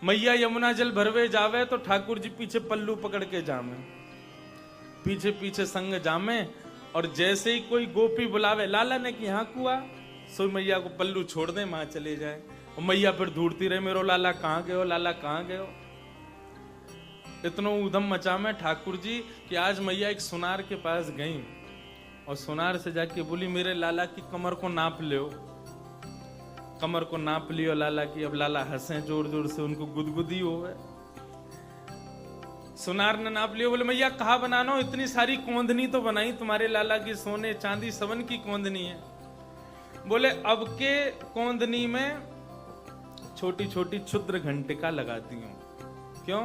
मैया यमुना जल भरवे जावे तो ठाकुर जी पीछे पल्लू पकड़ के जामे, पीछे पीछे संग जामे। और जैसे ही कोई गोपी बुलावे लाला ने कि हाँ कुआ, सो मैया को पल्लू छोड़ दे, वहां चले जाए। और मैया फिर ढूंढती रहे, मेरो लाला कहाँ गए हो, लाला कहाँ गए हो। इतना उधम मचा में ठाकुर जी कि आज मैया एक सुनार के पास गई और सुनार से जाके बोली मेरे लाला की कमर को नाप लियो। कमर को नाप लियो लाला की। अब लाला हंसे जोर जोर से, उनको गुदगुदी हो गए। सुनार ने नाप लियो, बोले मैया कहा बनाना, इतनी सारी कोंदनी तो बनाई तुम्हारे लाला की, सोने चांदी सवन की कोंदनी है। बोले अब के कोंदनी में छोटी छोटी क्षुद्र घंटिका लगाती हूं। क्यों?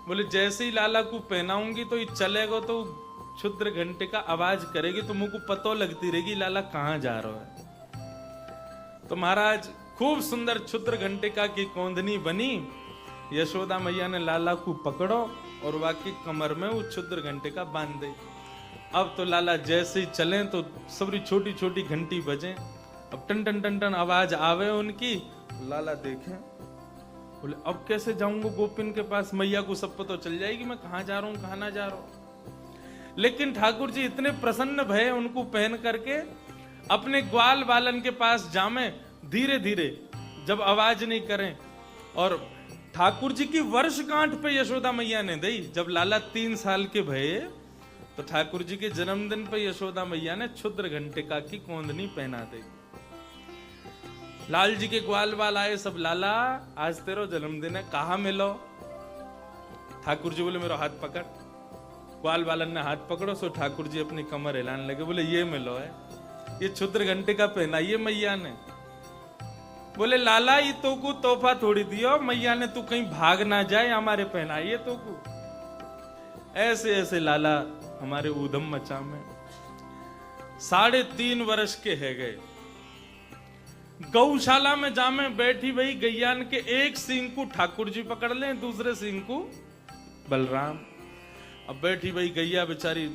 बोले जैसे ही लाला को पहनाऊंगी तो ये चलेगा तो क्षुद्र घंटिका आवाज करेगी, तो मुझको पतो लगती रहेगी लाला कहां जा रहा है। तो महाराज खूब सुंदर क्षुद्र घंटिका की कोंदनी बनी। यशोदा मैया ने लाला को पकड़ो और वाकई कमर में वो क्षुद्र घंटिका बांध दे। अब तो लाला जैसे ही चले तो सबरी छोटी छोटी घंटी बजे। अब टन टन टन टन आवाज आवे उनकी। लाला देखे, बोले अब कैसे जाऊंगा गोपिन के पास, मैया को सब पता चल जाएगी मैं कहां जा रहा हूं कहां ना जा रहा हूं। लेकिन ठाकुर जी इतने प्रसन्न भये उनको पहन करके अपने ग्वाल बालन के पास जामे, धीरे धीरे जब आवाज नहीं करें। और ठाकुर जी की वर्षगांठ पे यशोदा मैया ने दी। जब लाला 3 साल के भये तो ठाकुर जी के जन्मदिन पे यशोदा मैया ने क्षुद्र घंटिका की कोंदनी पहना दी। लाल जी के ग्वाल वाल आए सब, लाला आज तेरो जन्मदिन है कहा मिलो। ठाकुर जी बोले मेरा हाथ पकड़। ग्वाल वालन ने हाथ पकड़ो, सो ठाकुर जी अपनी कमर हिलाने लगे, बोले ये मिलो है, ये क्षुद्र घंटिका पहनाइए मैया ने। बोले लाला ये तो को तोहफा थोड़ी दियो, मैया ने तू कहीं भाग ना जाए, हमारे पहनाइए तो को। ऐसे ऐसे लाला हमारे ऊधम मचा में 3.5 वर्ष के है गए। गौशाला में जामे बैठी वही गैयान के एक सींग को ठाकुर जी पकड़ ले, दूसरे सींग को बलराम। अब बैठी वही गैया बेचारी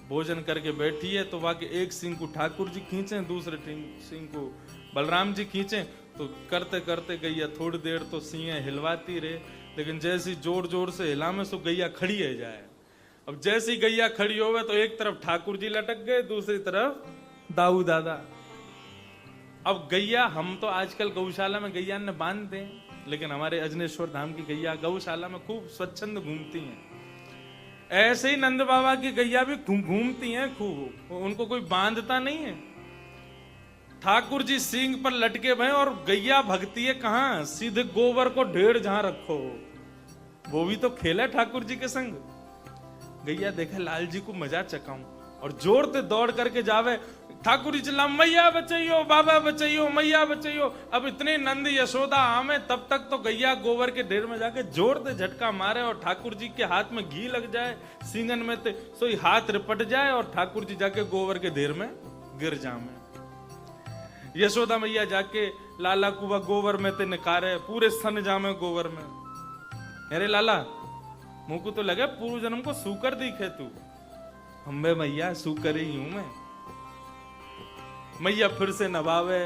भोजन करके बैठी है, तो वहां के एक सींग को ठाकुर जी खींचे, दूसरे सींग को बलराम जी खींचे। तो करते करते गैया थोड़ी देर तो सींगे हिलवाती रहे, लेकिन जैसी जोर जोर से हिलामे सो गैया खड़ी है जाए। अब जैसी गैया खड़ी हो गए तो एक तरफ ठाकुर जी लटक गए, दूसरी तरफ दाऊ दादा। अब गैया, हम तो आजकल गौशाला में गैया ने बांध दें, लेकिन हमारे अजनेश्वर धाम की गैया गौशाला में खूब स्वच्छंद घूमती हैं। ऐसे ही नंद बाबा की गैया भी घूमती हैं खूब, उनको कोई बांधता नहीं है। ठाकुर जी सींग पर लटके भय और गैया भगती है कहां, सीधे गोबर को ढेर जहां रखो। वो भी तो खेला ठाकुर जी के संग। गैया देखे लाल जी को मजा चकाऊं और जोर से दौड़ करके जावे। ठाकुर जी चिल्ला मैया बचाइयो, बाबा बचाइयो, मैया बचाइयो। अब इतने नंद यशोदा आमे, तब तक तो गैया गोबर के ढेर में जाके जोर से झटका मारे और ठाकुर जी के हाथ में घी लग जाए सींगन में, तो हाथ रिपट जाए और ठाकुर जी जाके गोबर के ढेर में गिर जामे। यशोदा मैया जाके लाला को वह गोबर में ते निकारे, पूरे सन जामे गोबर में। अरे लाला मुंह को तो लगे पूर्व जन्म को सूकर दिखे तू। हम्बे मैया सूकर ही हूं मैं। मैया फिर से नवावे,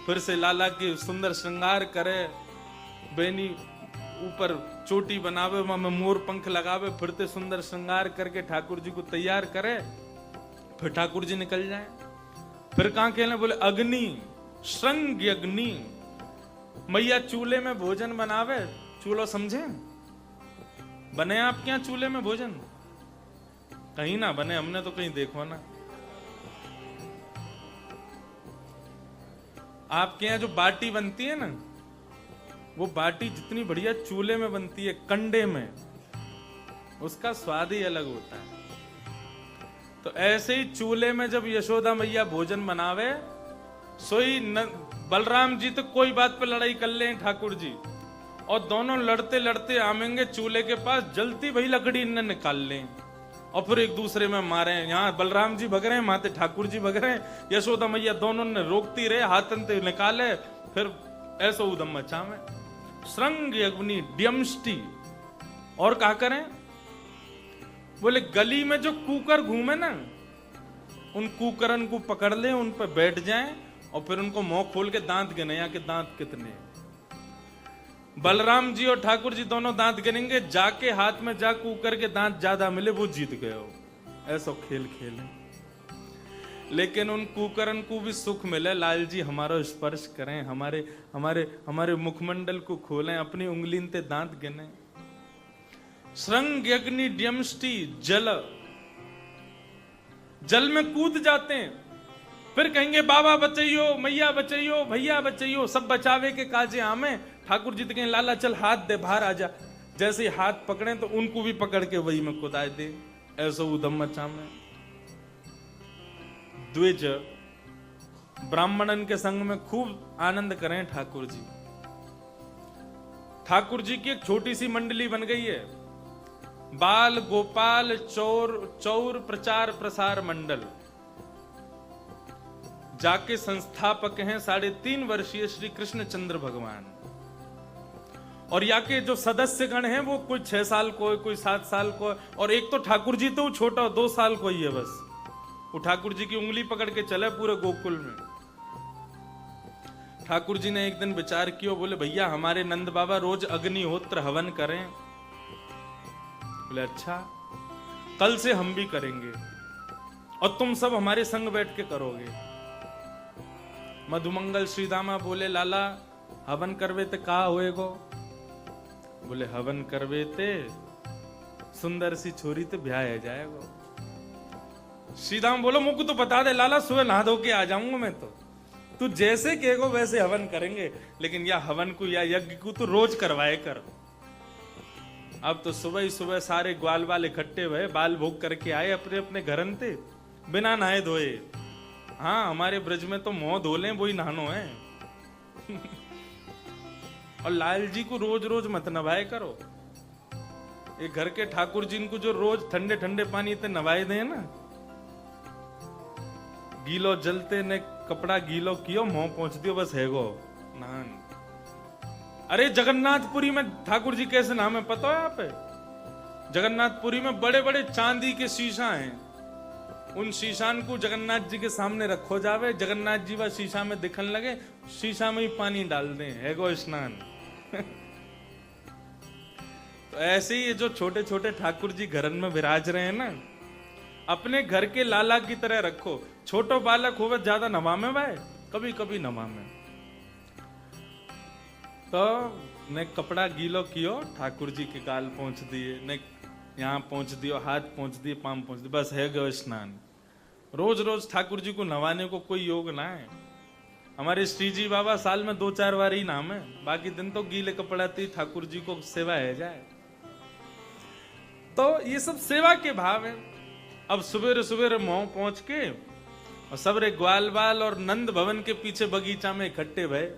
फिर से लाला की सुंदर श्रृंगार करे, बेनी ऊपर चोटी बनावे, वहां में मोर पंख लगावे, फिर से सुंदर श्रृंगार करके ठाकुर जी को तैयार करे। फिर ठाकुर जी निकल जाए। फिर कहां कहने, बोले अग्नि, श्रृंग अग्नि। मैया चूल्हे में भोजन बनावे। चूल्हा समझे? बने आपके यहां चूल्हे में भोजन? कहीं ना बने, हमने तो कहीं देखो ना। आपके यहां जो बाटी बनती है ना, वो बाटी जितनी बढ़िया चूल्हे में बनती है, कंडे में, उसका स्वाद ही अलग होता है। तो ऐसे ही चूल्हे में जब यशोदा मैया भोजन बनावे, सोई बलराम जी तो कोई बात पे लड़ाई कर ले ठाकुर जी, और दोनों लड़ते लड़ते आमेंगे चूल्हे के पास, जलती वही लकड़ी इन्हें निकाल लें और फिर एक दूसरे में मारे। यहाँ बलराम जी भग रहे हैं, माते ठाकुर जी भग रहे हैं। यशोदा मैया दोनों ने रोकती रहे, हाथन से निकाले, फिर ऐसा उदम मचा में श्रृंग अग्नि ड्यमष्टि। और क्या करें? बोले गली में जो कुकर घूमे ना, उन कुकरन को पकड़ ले, उन पर बैठ जाएं और फिर उनको मुंह खोल के दांत गिने, यहाँ के दांत कितने। बलराम जी और ठाकुर जी दोनों दांत गिनेंगे, जाके हाथ में जा कूकर के दांत ज्यादा मिले वो जीत गए हो। ऐसा खेल खेले। लेकिन उन कुकरन को भी सुख मिले, लाल जी हमारा स्पर्श करें, हमारे हमारे हमारे मुखमंडल को खोलें, अपनी उंगली ते दांत गिने। श्रृंग अग्नि ड्यमष्टि जल में कूद जाते हैं, फिर कहेंगे बाबा बचाइयो, मैया बचाइयो, भैया बचाइयो, सब बचावे के काजे आमे। ठाकुर जी कहें लाला चल हाथ दे, बाहर आ जा। जैसे ही हाथ पकड़े तो उनको भी पकड़ के वही में कुदाए दे। ऐसा उदम मचा में। द्विज ब्राह्मणन के संग में खूब आनंद करें ठाकुर जी। ठाकुर जी की एक छोटी सी मंडली बन गई है, बाल गोपाल चौर प्रचार प्रसार मंडल। जाके संस्थापक हैं 3.5 वर्षीय श्री कृष्णचंद्र भगवान। और याके जो सदस्य गण हैं वो कोई 6 साल को, कोई 7 साल को, और एक तो ठाकुर जी तो छोटा 2 साल को ही है बस। वो ठाकुर जी की उंगली पकड़ के चले पूरे गोकुल में। ठाकुर जी ने एक दिन विचार किया, बोले भैया हमारे नंद बाबा रोज अग्निहोत्र हवन करें। बोले अच्छा, कल से हम भी करेंगे और तुम सब हमारे संग बैठ के करोगे। मधुमंगल श्रीदामा बोले लाला हवन करवे ते का होएगो? बोले हवन करवे ते सुंदर सी छोरी ते ब्याह है जाएगा। श्रीदाम बोलो मुझको तो बता दे लाला, सुबह नहा धो के आ जाऊंगा मैं तो। तू जैसे कहेगो वैसे हवन करेंगे, लेकिन या हवन को या यज्ञ को तो रोज करवाए कर। अब तो सुबह ही सुबह सारे ग्वाल बाल इकट्ठे हुए, बाल भोग करके आए अपने अपने घरन थे, बिना नहाए धोए। हाँ हमारे ब्रज में तो मुंह धो लें वही नहानो है। और लाल जी को रोज रोज मत नवाए करो। एक घर के ठाकुर जी को जो रोज ठंडे ठंडे पानी ते नवाए दे ना, गीलो जलते ने कपड़ा गीलो कियो, मुंह पहुंच दियो बस है गो नान। अरे जगन्नाथपुरी में ठाकुर जी कैसे नाम है पता है आप? जगन्नाथपुरी में बड़े बड़े चांदी के शीशा हैं। उन शीशान को जगन्नाथ जी के सामने रखो जावे, जगन्नाथ जी वह शीशा में दिखने लगे, शीशा में ही पानी डाल दें, है गो स्नान। तो ऐसे ही जो छोटे छोटे ठाकुर जी घरन में विराज रहे हैं ना, अपने घर के लाला की तरह रखो। छोटो बालक होवे ज्यादा नवा में भाई, कभी कभी नवा में तो ने कपड़ा गीलो कियो, ठाकुर जी के गाल पहुंच दिए, ने यहाँ पहुंच दियो, हाथ पहुंच दिए, पाम पहुंच दिए, बस है गयो स्नान। रोज रोज ठाकुर जी को नवाने को कोई योग ना है। हमारे श्री जी बाबा साल में 2-4 बार ही नाम है, बाकी दिन तो गीले कपड़ा थी ठाकुर जी को सेवा है जाए। तो ये सब सेवा के भाव है। अब सुबेरे सुबेरे मोह पहुंच के और सबरे ग्वाल बाल और नंद भवन के पीछे बगीचा में इकट्ठे भय।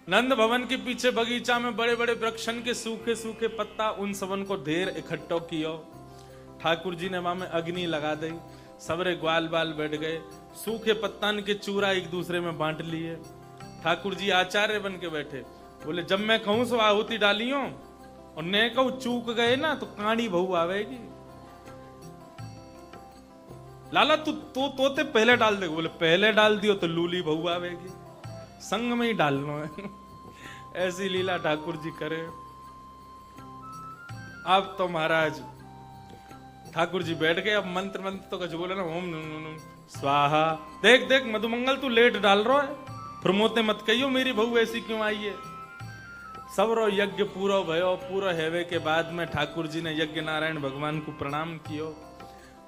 नंद भवन के पीछे बगीचा में बड़े बड़े वृक्षन के सूखे सूखे पत्ता, उन सबन को ढेर इकट्ठो कियो। ठाकुर जी ने वहां में अग्नि लगा दी, सबरे ग्वाल बाल बैठ गए, सूखे पत्तन के चूरा एक दूसरे में बांट लिए। ठाकुर जी आचार्य बन के बैठे, बोले जब मैं कहूं सो आहुति डालियो और ने कहूं चूक गए ना तो काणी बहू आवेगी। लाला तू तोते पहले डाल दे। बोले पहले डाल दियो तो लूली बहू आवेगी, संग में ही डालना है। ऐसी लीला ठाकुर जी करे। अब तो महाराज ठाकुर जी बैठ गए, अब मंत्र मंत्र तो कुछ बोले ना, ओम नम स्वाहा। देख देख मधुमंगल तू लेट डाल रहा है, प्रमोते मत कहियो मेरी बहू ऐसी क्यों आई है। सबरो यज्ञ पूरा भयो, पूरा हेवे के बाद में ठाकुर जी ने यज्ञ नारायण भगवान को प्रणाम कियो।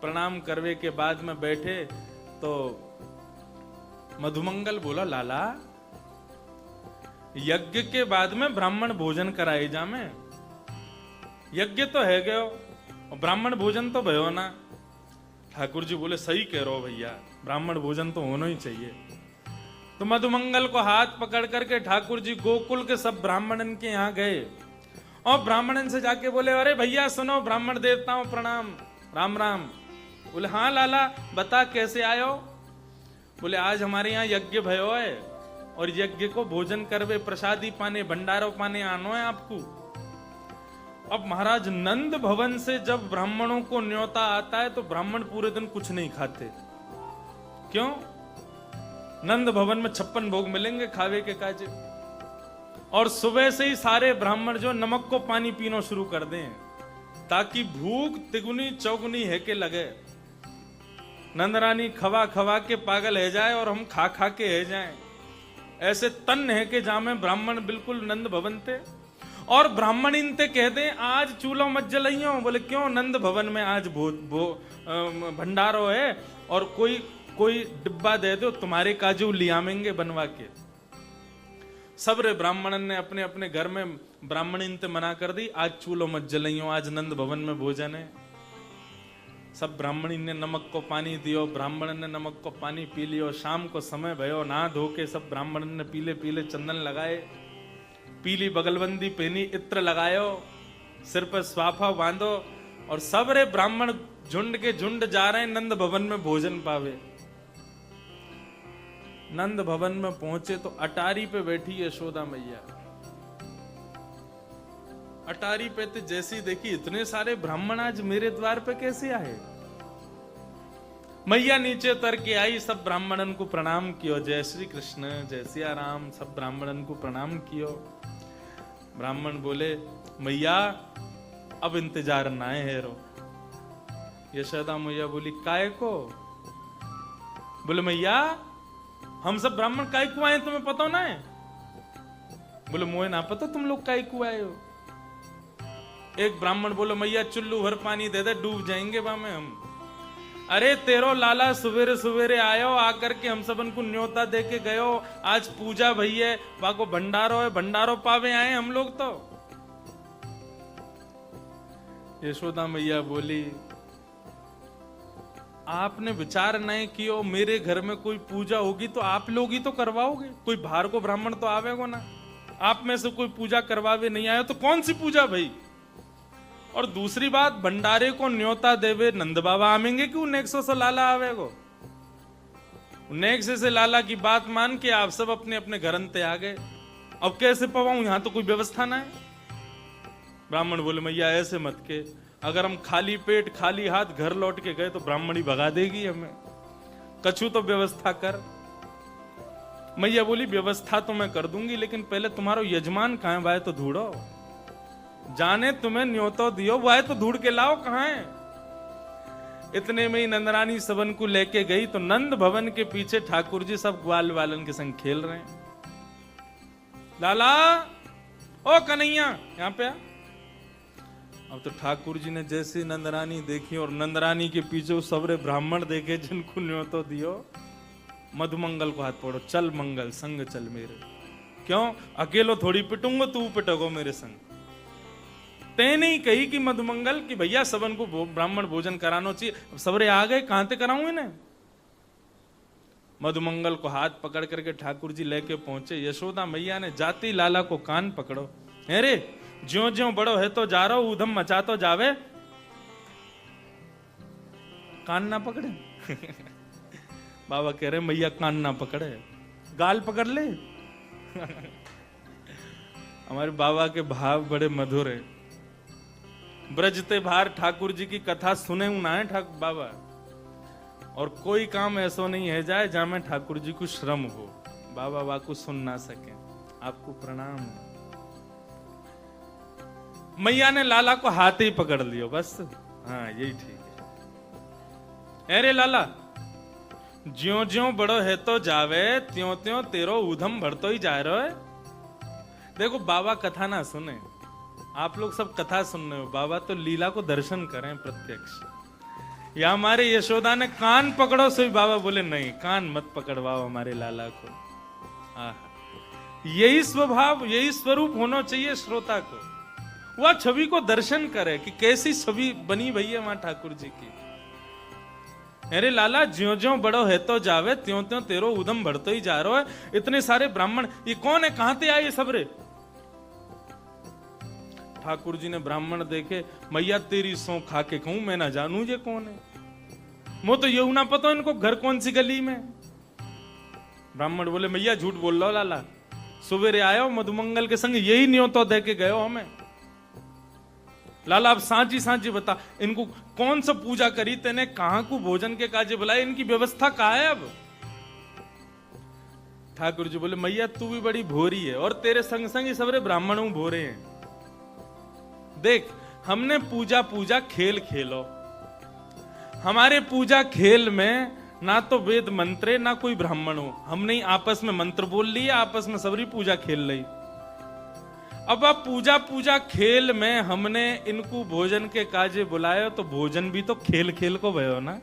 प्रणाम करवे के बाद में बैठे तो मधुमंगल बोला लाला यज्ञ के बाद में ब्राह्मण भोजन कराए जामे। यज्ञ तो है गयो और ब्राह्मण भोजन तो भयो ना। ठाकुर जी बोले सही कह रहे हो भैया, ब्राह्मण भोजन तो होना ही चाहिए। तो मधुमंगल को हाथ पकड़ करके ठाकुर जी गोकुल के सब ब्राह्मणन के यहाँ गए और ब्राह्मणन से जाके बोले अरे भैया सुनो, ब्राह्मण देवताओं प्रणाम, राम राम। बोले हाँ लाला बता कैसे आयो। बोले आज हमारे यहाँ यज्ञ भयो है और यज्ञ को भोजन करवे, प्रसादी पाने, भंडारो पाने आनो है आपको। अब महाराज नंद भवन से जब ब्राह्मणों को न्योता आता है तो ब्राह्मण पूरे दिन कुछ नहीं खाते। क्यों? नंद भवन में 56 भोग मिलेंगे खावे के काजे। और सुबह से ही सारे ब्राह्मण जो नमक को पानी पीना शुरू कर दें, ताकि भूख तिगुनी चौगुनी है के लगे। नंदरानी खवा खवा के पागल है जाए और हम खा खा के है जाए, ऐसे तन है के जामे ब्राह्मण बिल्कुल नंद भवन थे। और ब्राह्मण इनते कहते आज चूल्हो मत जलाइयो। बोले क्यों? नंद भवन में आज भंडारो है और कोई डिब्बा दे दो, तुम्हारे काजू लियामेंगे बनवा के। सब रे ब्राह्मणन ने अपने अपने घर में ब्राह्मण इनते मना कर दी, आज चूल्हो मत जलाइयो, आज नंद भवन में भोजन है। सब ब्राह्मणी ने नमक को पानी दियो, ब्राह्मण ने नमक को पानी पी लियो। शाम को समय भयो, नहा धो के सब ब्राह्मण ने पीले पीले चंदन लगाए, पीली बगलबंदी पहनी, इत्र लगायो, सिर पर स्वाफा बांधो, और सब रे ब्राह्मण झुंड के झुंड जा रहे हैं नंद भवन में भोजन पावे। नंद भवन में पहुंचे तो अटारी पे बैठी यशोदा मैया। अटारी पे तो जैसी देखी, इतने सारे ब्राह्मण आज मेरे द्वार पे कैसे आए। मैया नीचे उतर के आई, सब ब्राह्मणन को प्रणाम कियो, जय श्री कृष्ण, जय सिया राम, सब ब्राह्मणन को प्रणाम कियो। ब्राह्मण बोले मैया अब इंतजार ना है रो। यशोदा मैया बोली काय को? बोले मैया हम सब ब्राह्मण काय को आए तुम्हें पता ना है? बोले मोए ना पता तुम लोग काय को आए हो। एक ब्राह्मण बोले मैया चुल्लू भर पानी दे दे, डूब जाएंगे बा में हम। अरे तेरो लाला सवेरे सवेरे आयो, आकर के हम सबन को न्योता दे के गयो, आज पूजा भई है, बाको भंडारो है, भंडारो पावे आए हम लोग तो। यशोदा मैया बोली आपने विचार नहीं कियो, मेरे घर में कोई पूजा होगी तो आप लोग ही तो करवाओगे, कोई बाहर को ब्राह्मण तो आवेगो ना। आप में से कोई पूजा करवावे नहीं आयो तो कौन सी पूजा भाई। और दूसरी बात, भंडारे को न्योता देवे नंद बाबा आमेंगे कि नेक्सो से लाला आवेगो। नेक्से से लाला की बात मान के आप सब अपने अपने घर अंते आ गए। अब कैसे पवाऊं, यहां तो कोई व्यवस्था ना है। ब्राह्मण बोले मैया ऐसे मत के, अगर हम खाली पेट खाली हाथ घर लौट के गए तो ब्राह्मणी भगा देगी हमें, कछु तो व्यवस्था कर। मैया बोली व्यवस्था तो मैं कर दूंगी, लेकिन पहले तुम्हारा यजमान कहां है, वाहे तो ढूंढो। जाने तुम्हें न्योतो दियो, वाहे तो ढूंढ के लाओ कहां है। इतने में ही नंदरानी सबन को लेके गई तो नंद भवन के पीछे ठाकुर जी सब ग्वाल वालन के संग खेल रहे हैं। लाला ओ कन्हैया यहां पे आ। अब तो ठाकुर जी ने जैसे नंदरानी देखी और नंदरानी के पीछे सबरे ब्राह्मण देखे जिनको न्योतो दियो, मधुमंगल को हाथ पकड़ो, चल मंगल संग चल मेरे। क्यों अकेलो थोड़ी पिटूंगा, तू पिटोगो मेरे संग। ते नहीं कही कि मधुमंगल कि भैया सबन को ब्राह्मण भोजन कराना चाहिए। सबरे आ गए, कहां ते कराऊं इन्हें। मधुमंगल को हाथ पकड़ करके ठाकुर जी लेके पहुंचे। यशोदा मैया ने जाती लाला को कान पकड़ो, अरे ज्यो ज्यो बड़ो है तो जा रहा उधम मचा तो जावे, कान ना पकड़े। बाबा कह रहे मैया कान ना पकड़े, गाल पकड़ ले। हमारे बाबा के भाव बड़े मधुर है। ब्रजते भार ठाकुर जी की कथा सुने ना है ठाकुर बाबा, और कोई काम ऐसा नहीं है जाए जहां में ठाकुर जी को श्रम हो, बाबा वाकु सुन ना सके। आपको प्रणाम। मैया ने लाला को हाथ ही पकड़ लियो बस, हाँ यही ठीक है। अरे लाला ज्यो ज्यो बड़ो है तो जावे, त्यों त्यों तेरो उधम बढ़तो ही जा रहा है। देखो बाबा कथा ना सुने, आप लोग सब कथा सुन रहे हो, बाबा तो लीला को दर्शन करें प्रत्यक्ष। या हमारे यशोदा ने कान पकड़ो, सो बाबा बोले नहीं कान मत पकड़वाओ हमारे लाला को। यही स्वभाव यही स्वरूप होना चाहिए श्रोता को, वह छवि को दर्शन करे कि कैसी छवि बनी भई है वहां ठाकुर जी की। अरे लाला ज्यो ज्यो बड़ो है तो जावे, त्यों त्यों तेरो उधम बढ़तो ही जा रहा है। इतने सारे ब्राह्मण, ये कौन है, कहां से आए ये सबरे। ठाकुर जी ने ब्राह्मण देखे, मैया तेरी सौ खा के कहूं मैं ना जानू ये कौन है, मो तो ये ना पता इनको घर कौन सी गली में। ब्राह्मण बोले मैया झूठ बोल रहा लाला, सवेरे आयो मधुमंगल के संग यही न्योतो दे के गयो हमें। लाला अब सांची सांची बता, इनको कौन सा पूजा करी तेने, कहां को भोजन के काजे बुलाए, इनकी व्यवस्था कहां है। अब ठाकुर जी बोले मैया तू भी बड़ी भोरी है और तेरे संग संग ही सबरे ब्राह्मणों भोरे हैं। देख हमने पूजा पूजा खेल खेलो, हमारे पूजा खेल में ना तो वेद मंत्रे ना कोई ब्राह्मण हो, हमने ही आपस में मंत्र बोल लिए, आपस में सबरी पूजा खेल ली। अब पूजा पूजा खेल में हमने इनको भोजन के काजे बुलाए तो भोजन भी तो खेल खेल को भयो ना।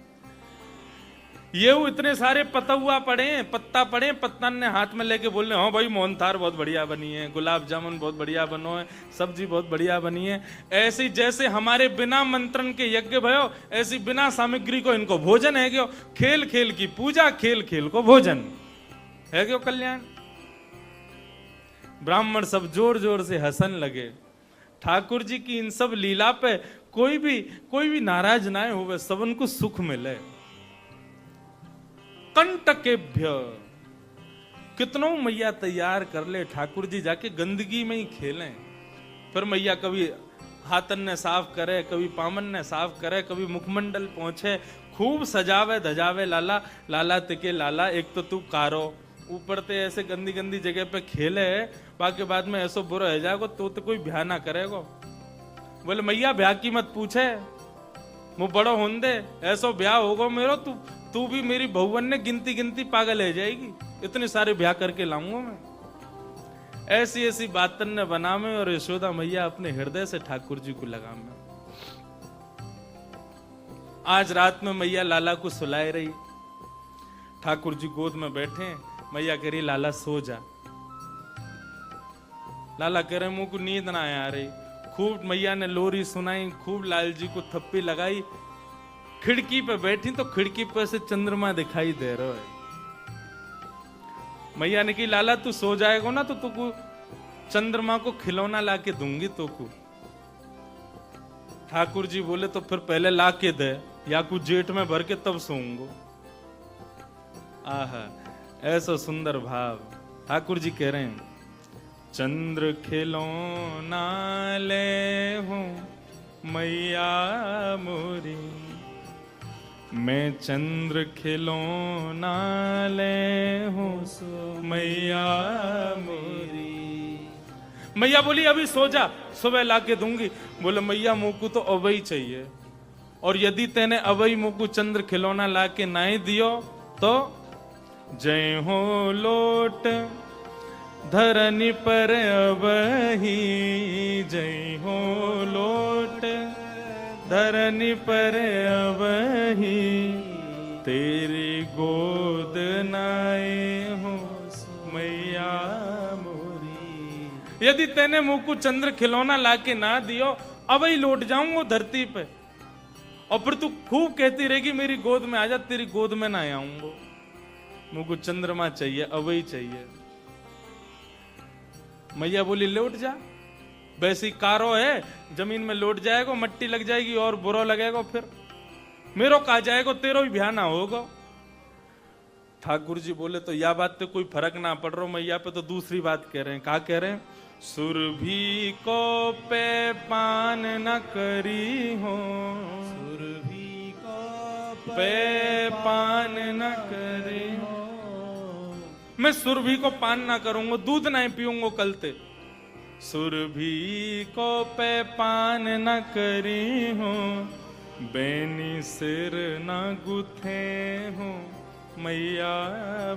ये इतने सारे पतुआ पड़े, पत्ता पड़े, पत्ता ने हाथ में लेके बोल रहे हाँ भाई मोहनथार बहुत बढ़िया बनी है, गुलाब जामुन बहुत बढ़िया बनो है, सब्जी बहुत बढ़िया बनी है। ऐसी जैसे हमारे बिना मंत्रण के यज्ञ भयो, ऐसी बिना सामग्री को इनको भोजन है क्यों। खेल खेल की पूजा, खेल खेल को भोजन है क्यों कल्याण। ब्राह्मण सब जोर जोर से हंसन लगे। ठाकुर जी की इन सब लीला पे कोई भी नाराज ना हो, सबन को सुख मिले। कंटकेभ्य कितनों मैया तैयार कर ले, ठाकुर जी जाके गंदगी में ही खेलें। फिर मैया कभी हाथन ने साफ करे, कभी पामन ने साफ करे, कभी मुखमंडल पहुंचे, खूब सजावे धजावे लाला। लाला तिके लाला, एक तो तू कारो ऊपर ते ऐसे गंदी गंदी जगह पे खेले, बाकी बाद में ऐसो बुरा है जाएगो तो कोई ब्याह ना करेगो। बोले मैया ब्याह की मत पूछे, मुँह बड़ो होन दे, ऐसो ब्याह होगो मेरो, तू भी मेरी बहुवन ने गिनती गिनती पागल है जाएगी, इतने सारे ब्याह करके लाऊंगा मैं। ऐसी ऐसी बातन ने बना में और यशोदा मैया अपने हृदय से ठाकुर जी को लगा में। आज रात में मैया लाला को सुलाए रही, ठाकुर जी गोद में बैठे, मैया कह रही लाला सो जा। लाला कह रहे मुंह को नींद ना आ रही। खूब मैया ने लोरी सुनाई, खूब लाल जी को थप्पी लगाई। खिड़की पे बैठी तो खिड़की पे से चंद्रमा दिखाई दे रहा है। मैया ने की लाला तू सो जाएगा ना तो तुको चंद्रमा को खिलौना लाके दूंगी तुको। ठाकुर जी बोले तो फिर पहले लाके दे, या कुछ जेठ में भर के तब सोऊंगो। आहा ऐसा सुंदर भाव। ठाकुर जी कह रहे हैं चंद्र खिलौना ले हूं मैया मोरी, मैं चंद्र खिलौना ले हूं मैया मोरी। मैया बोली अभी सो जा, सुबह लाके दूंगी। बोले मैया मुँह को तो अवई चाहिए, और यदि तेने अवई मुँह को चंद्र खिलौना लाके नहीं दियो तो जय हो लोट धरनी पर अबही, जय हो लोट धरनी पर अबही, तेरी गोद नाए हो मैया मोरी। यदि तेने मुंह को चंद्र खिलौना लाके ना दियो, अबही लौट जाऊंगा धरती पे, और फिर तू खूब कहती रहेगी मेरी गोद में आजा, तेरी गोद में ना आऊंगा। मुझको चंद्रमा चाहिए, अवई चाहिए। मैया बोली लौट जा, वैसी कारो है जमीन में लौट जाएगा, मट्टी लग जाएगी और बुरा लगेगा, फिर मेरो का जाएगा, तेरो भी ब्याह ना होगा। ठाकुर जी बोले तो यह बात पे कोई फर्क ना पड़ रहा, मैया पे तो दूसरी बात कह रहे हैं। कहा कह रहे हैं सुरभि को पे पान न करी हो, सुरभि को पे पान न करी हो। मैं सुरभि को पान ना करूंगा, दूध नहीं पीऊंगा कल ते। सुरभि को पे पान न करी हो, बेनी सिर न गुथे हो मैया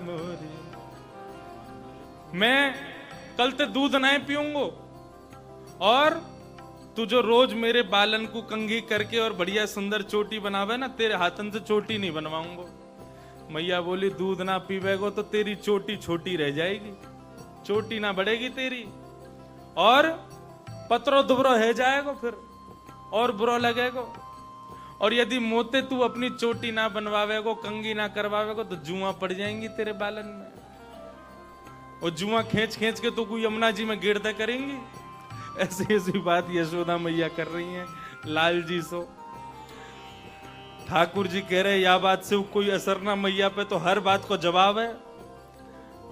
मोरी। मैं कल ते दूध नहीं पीऊंगा, और तू जो रोज मेरे बालन को कंघी करके और बढ़िया सुंदर चोटी बनावे ना, तेरे हाथन से चोटी नहीं बनवाऊंगा। मैया बोली दूध ना पीवेगो तो तेरी चोटी छोटी रह जाएगी, चोटी ना बढ़ेगी तेरी, और पत्रो दुबरो है जाएगा, फिर और बुरा लगेगा। और यदि मोते तू अपनी चोटी ना बनवावेगो, कंगी ना करवावेगो, तो जुआ पड़ जाएंगी तेरे बालन में, और जुआ खींच खींच के तो कोई यमुना जी में गिरदा करेंगी। ऐसी ऐसी बात यशोदा मैया कर रही हैं लाल जी सो। ठाकुर जी कह रहे या बात से कोई असर ना मैया पे, तो हर बात को जवाब है।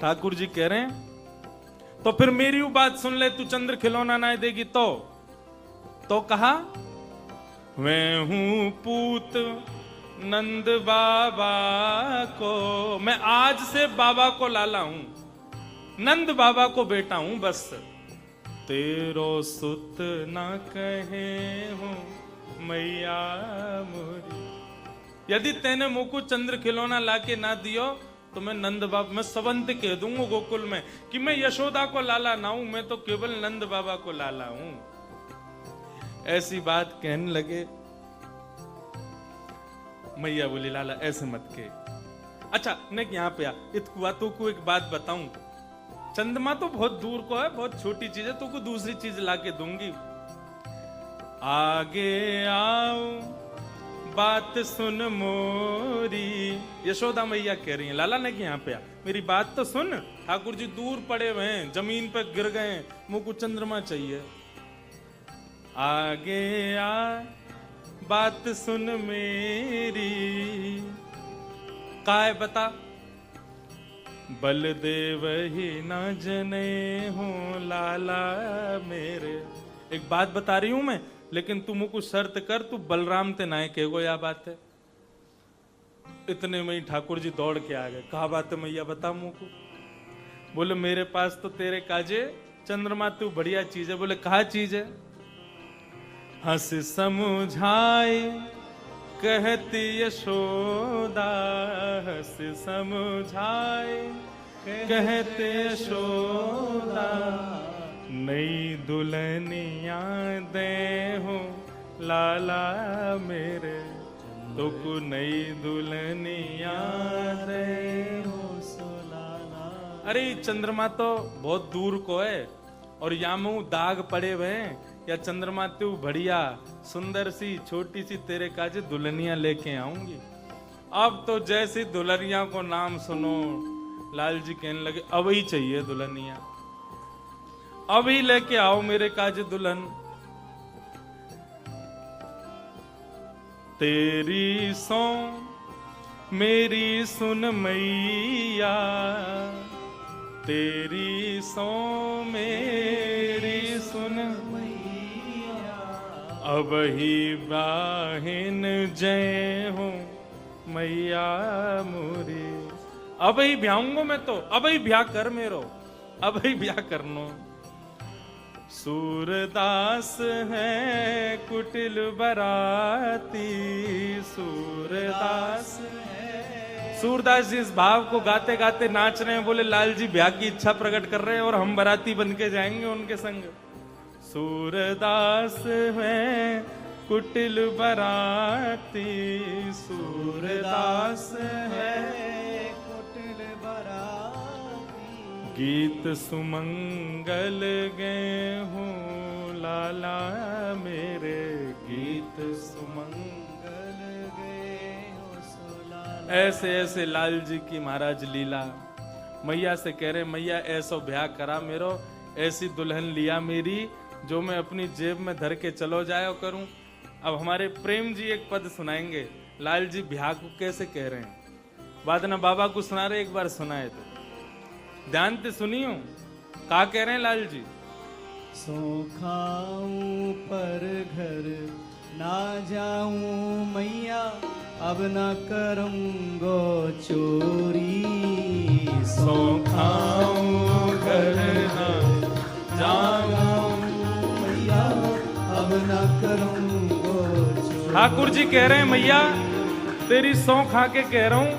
ठाकुर जी कह रहे हैं तो फिर मेरी वो बात सुन ले, तू चंद्र खिलौना ना देगी तो कहा मैं हूं पूत नंद बाबा को, मैं आज से बाबा को लाला हूं। नंद बाबा को बेटा हूं बस। तेरो सुत ना कहे हूं मैया मोरी, यदि तेने मुझको चंद्र खिलौना लाके ना दियो तो मैं नंद बाबा, मैं सवंत कह दूंगा गोकुल में कि मैं यशोदा को लाला ना हूं, मैं तो केवल नंद बाबा को लाला हूं। ऐसी बात कहने लगे। मैया बोली लाला ऐसे मत के। अच्छा मैं यहाँ पे इतकुआ तो को एक बात बताऊं, चंद्रमा तो बहुत दूर को है, बहुत छोटी चीज है, तो को दूसरी चीज लाके दूंगी। आगे आओ बात सुन मोरी, यशोदा मैया कह रही है लाला ने कि यहाँ पे मेरी बात तो सुन, ठाकुर जी दूर पड़े हुए हैं, जमीन पे गिर गए, मुझको चंद्रमा चाहिए। आगे आ बात सुन मेरी, काय बता, बलदेव ही ना जने हो लाला मेरे। एक बात बता रही हूं मैं, लेकिन तू मुझको शर्त कर, तू बलराम ते नाय कहेगो, या बात है। इतने में ही ठाकुर जी दौड़ के आ गए। कहा बात है मैया बता मुझको। बोले मेरे पास तो तेरे काजे चंद्रमा तू बढ़िया चीज है। बोले कहा चीज है। हंस समझाए कहती यशोदा, हंस समझाए कहते यशोदा, नई दुल्हनिया दे हो लाला मेरे, तो को नई दुल्हनिया दे हो लाला। अरे चंद्रमा तो बहुत दूर को है और यामू दाग पड़े हुए हैं, या चंद्रमा तू बढ़िया सुंदर सी छोटी सी तेरे काजे दुल्हनिया लेके आऊंगी। अब तो जैसी दुल्हनिया को नाम सुनो लाल जी कहने लगे अब ही चाहिए दुल्हनिया, अभी लेके आओ मेरे काज दुल्हन। तेरी सो मेरी सुन मैया, तेरी सो मेरी सुन मैया, अब ही बाहिन जय हो मैया मोरी। अब ही ब्याहूंगा मैं तो, अब ही ब्याह कर मेरो, अब ही ब्याह करनो। सूरदास है कुटिल बराती, सूरदास है। सूरदास जी इस भाव को गाते गाते नाच रहे हैं। बोले लाल जी ब्याह की इच्छा प्रकट कर रहे हैं और हम बराती बन के जाएंगे उनके संग। सूरदास है कुटिल बराती, सूरदास है कुटिल बराती, गीत सुमंगल गए हूँ लाला मेरे, गीत सुमंगल गए हो लाला। ऐसे ऐसे लाल जी की महाराज लीला। मैया से कह रहे मैया ऐसो ब्याह करा मेरो, ऐसी दुल्हन लिया मेरी जो मैं अपनी जेब में धर के चलो जाया करूं। अब हमारे प्रेम जी एक पद सुनाएंगे, लाल जी ब्याह को कैसे कह रहे हैं। वादना बाबा को सुना रहे, एक बार सुनाए तो ध्यान से सुनियो। क्या कह रहे हैं लाल जी। सो खाऊं पर घर ना जाऊं मैया, अब ना करूंगो चोरी। सो खाऊं घर ना जाऊं मैया, अब ना करूंगो चोरी। ठाकुर जी कह रहे हैं मैया तेरी सौ खा के कह रहा हूं,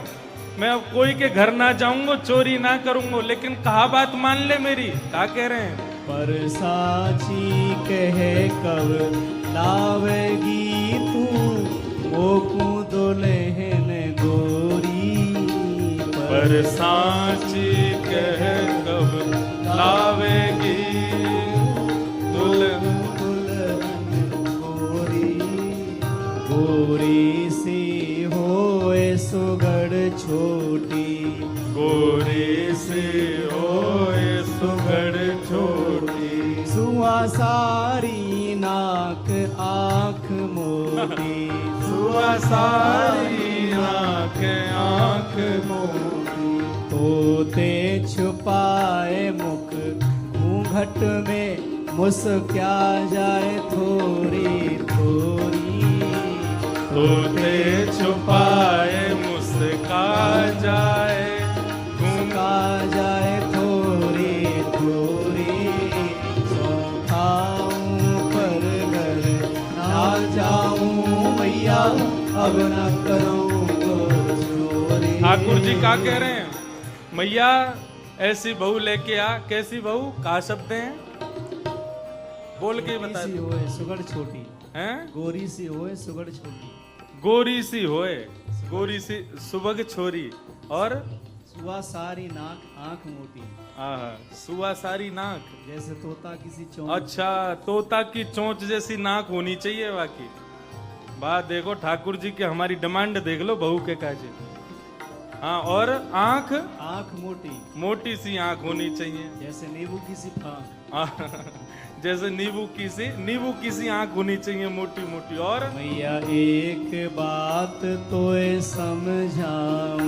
मैं अब कोई के घर ना जाऊंगा, चोरी ना करूंगा, लेकिन कहा बात मान ले मेरी। क्या कह रहे हैं। पर साची कहे कब लावेगी तू मोकू दुल्हन गोरी। पर साची कहे कब लावेगी दुल्हन गोरी। गोरी सी होए सुगड़ छोटी, गोरी से होए सुगड़ छोटी। सुआ सारी नाक आँख मोटी, सुआ सारी आँख आँख मोटी। तोते छुपाए मुख घूंघट में, मुस्क्या जाए थोड़ी थोड़ी। तोते छुपाए मुस्का जाए, मुस्का जाए थोड़ी अब न करूँगो चोरी। ठाकुर जी क्या कह रहे हैं? मैया ऐसी बहू लेके आ। कैसी बहू? का शब्द हैं? बोल के बता। गोरी सी होए सुगड़ छोटी, हैं? गोरी सी होए सुगड़ छोटी, गोरी सी होए, गोरी सी सुबह छोरी, और सुआ सारी नाक आंख मोटी, आहा, सुआ सारी नाक। जैसे तोता किसी चोंच। अच्छा, तोता की चोंच जैसी नाक होनी चाहिए बाकी। बात देखो ठाकुर जी की, हमारी डिमांड देख लो बहू के काजे। हाँ, और आंख? आंख मोटी, मोटी सी आंख होनी चाहिए। जैसे नींबू की सी फांक, जैसे नींबू की सी आंख होनी चाहिए, मोटी मोटी। और मैया एक बात तोए समझाऊं,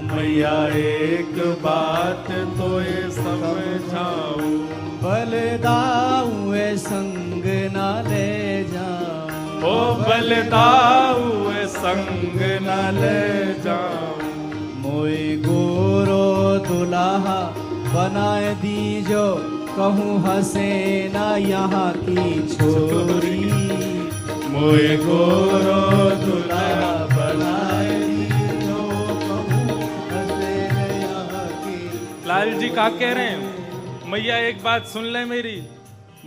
मैया एक बात तोए समझाऊं, बलदाऊं ए संग ना ले जाऊं, ओ बलदाऊं ए संग न ले जाऊं। मोए गोरो दुल्हा बनाए दीजो, कहूँ हसे ना यहाँ की छोरी, मोए गोरो दुल्हा बनाए दीजो, कहूँ हसे ना यहाँ की। लाल जी क्या कह रहे हैं? मैया एक बात सुन ले मेरी,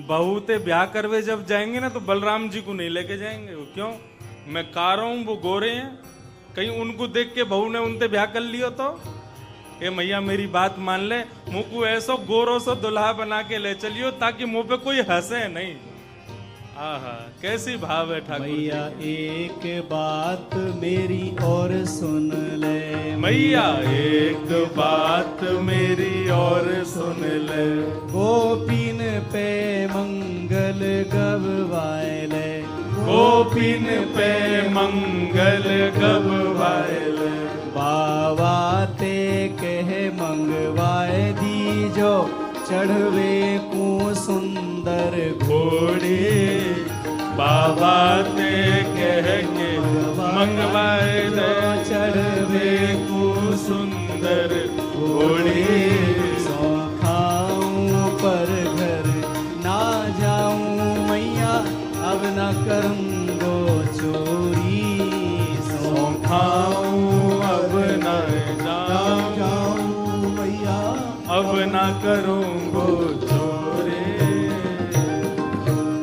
बहू ते ब्याह करवे जब जाएंगे ना तो बलराम जी को नहीं लेके जाएंगे। वो क्यों? मैं कह रहा हूं वो गोरे हैं, कहीं उनको देख के बहू ने उनते ब्याह कर लियो तो। ए मैया मेरी बात मान ले, मुँह को ऐसो गोरो सो दुल्हा बना के ले चलियो ताकि मुंह पे कोई हंसे नहीं। आहा, कैसी भाव है ठाकुर जी मैया की। एक बात मेरी और सुन ले, मैया एक बात मेरी और सुन ले, गोपीन पे मंगल गवाए ले, गोपीन पे मंगल गवाए ले, बाबा ते कह मंगवाए दीजो, चढ़वे को सुंदर घोड़े। बाबा ते कह के मंगवाए दे, चढ़वे को सुंदर घोड़े। सौ खाऊं पर घर ना जाऊं मैया, अब न करूँगो चोरी, सौ खाऊं अब न जाऊं मैया, अब ना करूँगो चोरे।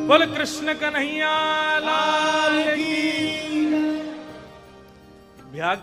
बोल कृष्ण कन्हैया लाल की। ब्याह